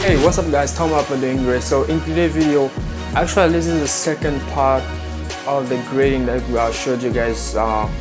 Hey, what's up guys, Tom up with the English. So in today's video, actually this is the second part of the grading that I showed you guys on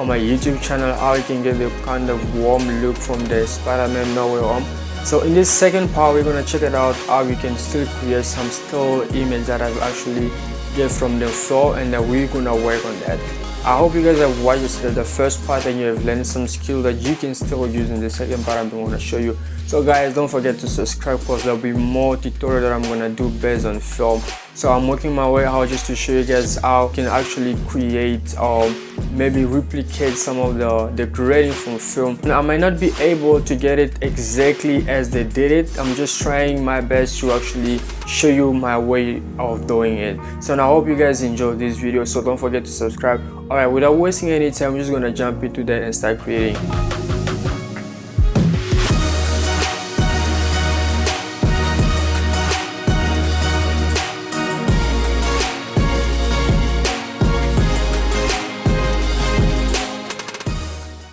my YouTube channel, how you can get the kind of warm look from the Spider-Man No Way Home. So in this second part, we're gonna check it out how we can still create some still image that I've actually get from the floor, and then we're gonna work on that. I hope you guys have watched the first part and you have learned some skill that you can still use in the second part I'm going to show you. So guys, don't forget to subscribe because there'll be more tutorial that I'm going to do based on film. So I'm working my way out just to show you guys how you can actually create or maybe replicate some of the grading from film. Now, I might not be able to get it exactly as they did it. I'm just trying my best to actually show you my way of doing it. So now I hope you guys enjoyed this video, so don't forget to subscribe. Alright, without wasting any time, I'm just gonna jump into that and start creating.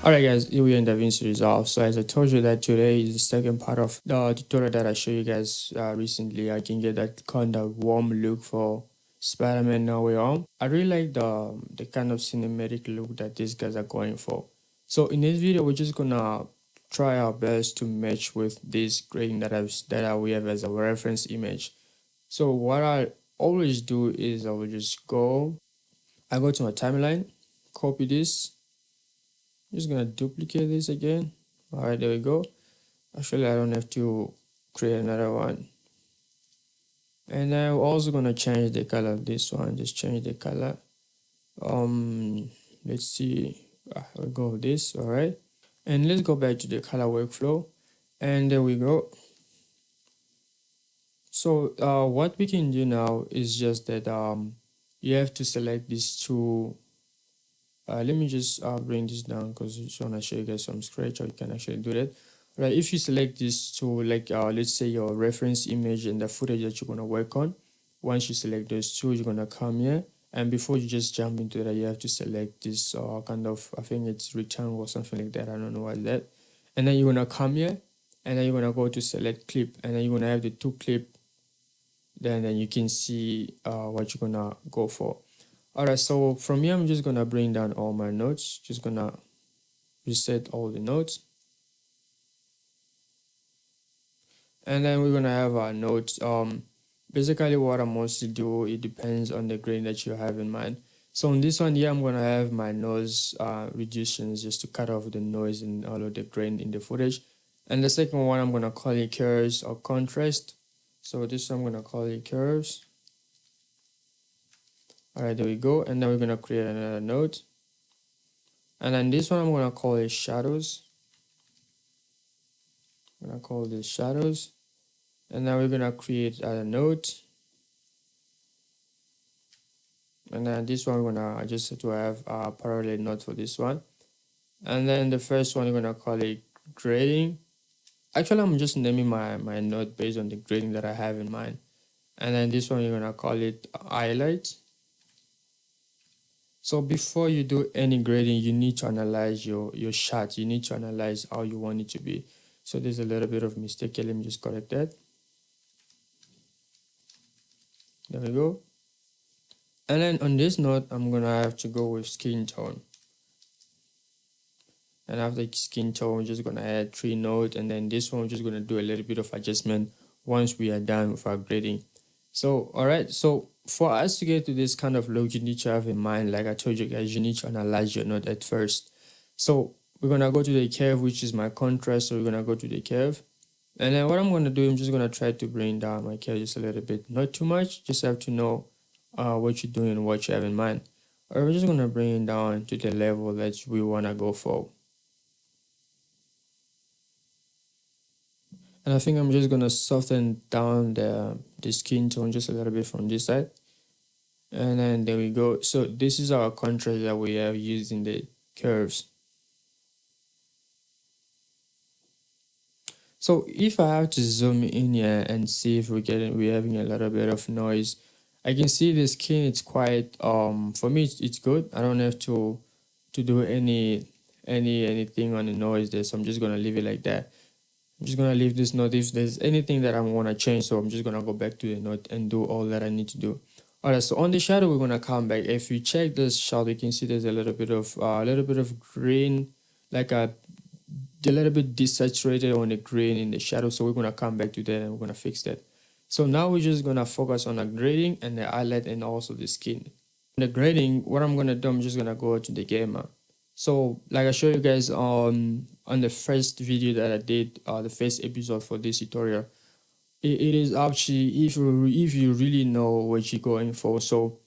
Alright guys, here we are in Davinci Resolve. So as I told you that today is the second part of the tutorial that I showed you guys recently. I can get that kind of warm look for Spider-Man No Way Home. I really like the kind of cinematic look that these guys are going for. So in this video, we're just gonna try our best to match with this grading that we have as a reference image. So what I always do is I go to my timeline, copy this. I'm just gonna duplicate this again. All right, there we go. Actually, I don't have to create another one. And I'm also gonna change the color of this one. Just change the color. Let's see. I'll go with this. All right, and let's go back to the color workflow. And there we go. So what we can do now is just that you have to select these two. Let me just bring this down because I just want to show you guys some scratch how you can actually do that. Right, if you select these two, like let's say your reference image and the footage that you're going to work on, once you select those two, you're going to come here, and before you just jump into that, you have to select this kind of, I think it's rectangle or something like that, I don't know what's that. And then you're going to come here, and then you're going to go to select clip, and then you're going to have the two clip, then you can see what you're going to go for. Alright, so from here, I'm just going to bring down all my notes. Just going to reset all the notes. And then we're going to have our notes. Basically, what I mostly do, it depends on the grain that you have in mind. So on this one here, I'm going to have my noise reductions just to cut off the noise and all of the grain in the footage. And the second one, I'm going to call it curves or contrast. So this one, I'm going to call it curves. Alright, there we go. And then we're going to create another node. And then this one, I'm going to call it shadows. I'm going to call this shadows. And then we're going to create a node. And then this one, we're going to just to have a parallel node for this one. And then the first one, we're going to call it grading. Actually, I'm just naming my node based on the grading that I have in mind. And then this one, we're going to call it highlight. So before you do any grading, you need to analyze your shot. You need to analyze how you want it to be. So there's a little bit of mistake here. Let me just correct that. There we go. And then on this note, I'm going to have to go with skin tone. And after skin tone, we're just going to add 3 nodes. And then this one, we're just going to do a little bit of adjustment once we are done with our grading. So, all right. So for us to get to this kind of look, you need to have in mind, like I told you guys, you need to analyze your node at first. So we're going to go to the curve, which is my contrast. So we're going to go to the curve. And then what I'm going to do, I'm just going to try to bring down my curve just a little bit. Not too much. Just have to know what you're doing and what you have in mind. Or we're just going to bring it down to the level that we want to go for. And I think I'm just going to soften down the skin tone just a little bit from this side. And then there we go. So this is our contrast that we have used in the curves. So if I have to zoom in here and see if we're having a little bit of noise, I can see the skin, it's quite, for me, it's good. I don't have to do anything on the noise there. So I'm just going to leave it like that. I'm just gonna leave this note. If there's anything that I want to change, so I'm just gonna go back to the note and do all that I need to do. All right, so on the shadow, we're gonna come back. If you check this shadow, you can see there's a little bit of green, like a little bit desaturated on the green in the shadow. So we're gonna come back to that and we're gonna fix that. So now we're just gonna focus on the grading and the highlight and also the skin. The grading, what I'm gonna do, I'm just gonna go to the gamer. So like I showed you guys on the first video that I did, the first episode for this tutorial, it is actually if you really know what you're going for. So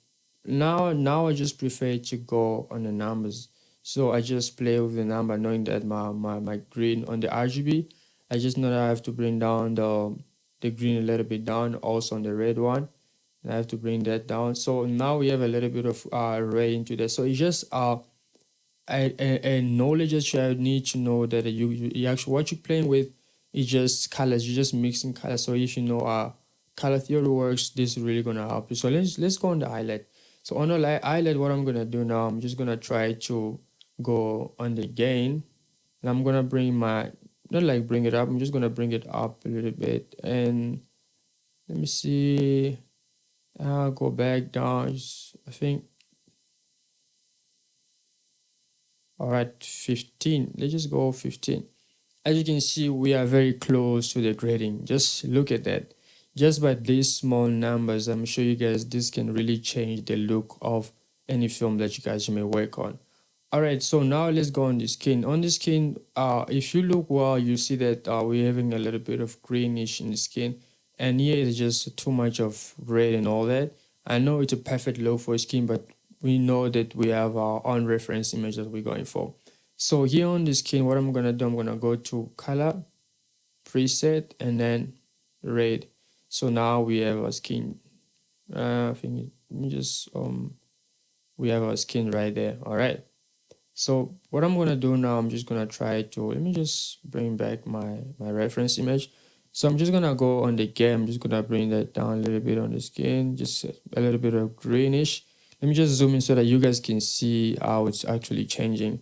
now I just prefer to go on the numbers. So I just play with the number, knowing that my green on the RGB, I just know that I have to bring down the green a little bit down, also on the red one. I have to bring that down. So now we have a little bit of red into there. So it's just a knowledge that you need to know that you actually what you're playing with is just colors. You're just mixing colors. So if you know color theory works, this is really gonna help you. So let's go on the highlight. So on the highlight, what I'm gonna do now, I'm just gonna try to go on the gain, and I'm gonna bring my not like bring it up. I'm just gonna bring it up a little bit, and let me see. I'll go back down. I think. All right, 15. Let's just go 15. As you can see, we are very close to the grading. Just look at that. Just by these small numbers, I'm sure you guys this can really change the look of any film that you guys may work on. All right, so now let's go on the skin. On the skin, if you look well, you see that we're having a little bit of greenish in the skin, and here is just too much of red and all that. I know it's a perfect look for skin, but we know that we have our own reference image that we're going for. So here on the skin, what I'm gonna do, I'm gonna go to color, preset, and then red. So now we have our skin. I think let me just we have our skin right there. All right. So what I'm gonna do now, I'm just gonna try to let me just bring back my reference image. So I'm just gonna go on the game. I'm just gonna bring that down a little bit on the skin, just a little bit of greenish. Let me just zoom in so that you guys can see how it's actually changing.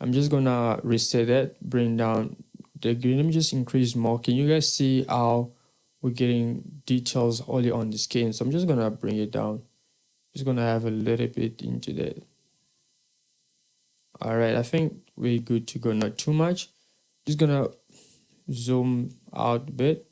I'm just gonna reset that, bring down the green. Let me just increase more. Can you guys see how we're getting details only on the skin? So I'm just gonna bring it down. Just gonna have a little bit into that. All right, I think we're good to go. Not too much. Just gonna zoom out a bit.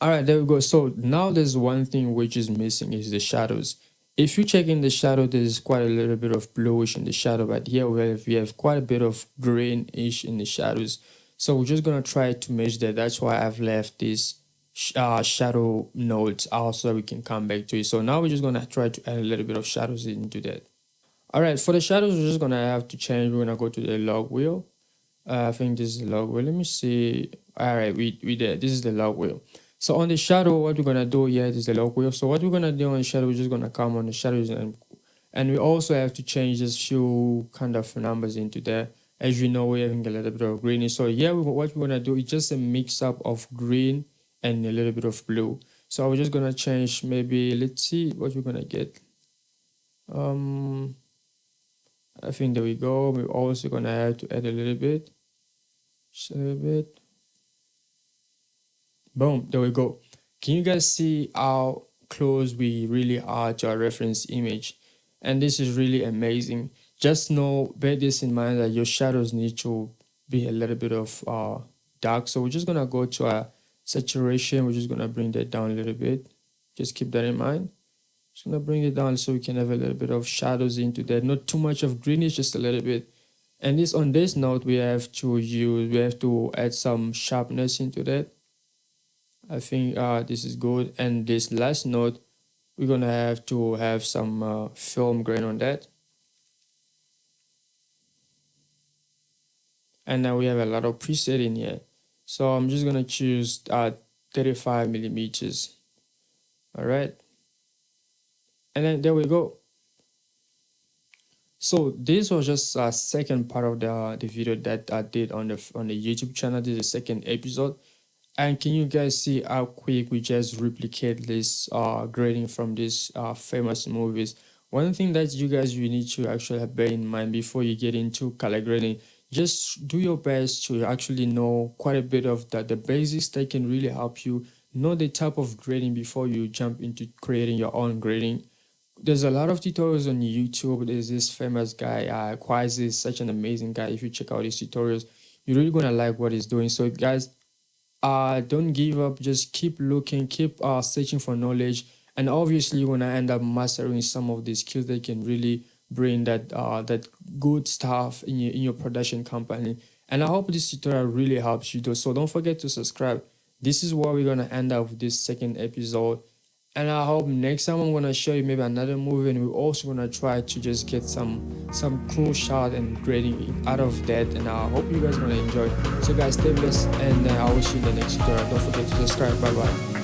All right, there we go. So now there's one thing which is missing is the shadows. If you check in the shadow, there's quite a little bit of bluish in the shadow, but here we have quite a bit of greenish in the shadows. So we're just gonna try to match that. That's why I've left this shadow nodes out so we can come back to it. So now we're just gonna try to add a little bit of shadows into that. All right, for the shadows, we're just gonna have to change. We're gonna go to the log wheel. I think this is the log wheel. Let me see. All right, we did. This is the log wheel. So on the shadow, what we're gonna do here is the log wheel. So what we're gonna do on the shadow, we're just gonna come on the shadows and we also have to change this few kind of numbers into there. As you know, we're having a little bit of green. So here, what we're gonna do is just a mix up of green and a little bit of blue. So we're just gonna change. Maybe let's see what we're gonna get. I think there we go. We're also gonna have to add a little bit, just a little bit. Boom, there we go. Can you guys see how close we really are to our reference image? And this is really amazing. Just know, bear this in mind that your shadows need to be a little bit of dark. So we're just gonna go to our saturation. We're just gonna bring that down a little bit. Just keep that in mind. Just gonna bring it down so we can have a little bit of shadows into that. Not too much of greenish, just a little bit. And this on this note, we have to add some sharpness into that. I think this is good. And this last note, we're gonna have to have some film grain on that. And now we have a lot of preset in here. So I'm just gonna choose 35 millimeters. All right. And then there we go. So this was just a second part of the video that I did on the YouTube channel. This is the second episode. And can you guys see how quick we just replicate this grading from these famous movies? One thing that you need to actually bear in mind before you get into color grading, just do your best to actually know quite a bit of the basics that can really help you know the type of grading before you jump into creating your own grading. There's a lot of tutorials on YouTube. There's this famous guy, Quasi is such an amazing guy. If you check out his tutorials, you're really gonna like what he's doing. So guys, don't give up, just keep looking, keep searching for knowledge, and obviously you're gonna end up mastering some of these skills that can really bring that good stuff in your production company. And I hope this tutorial really helps you though, so don't forget to subscribe. This is where we're gonna end up with this second episode, and I hope next time I'm gonna show you maybe another movie, and we're also gonna try to just get some cool shot and grading out of that. And I hope you guys gonna enjoy. So guys, stay blessed, and I will see you in the next tutorial. Don't forget to subscribe. Bye bye.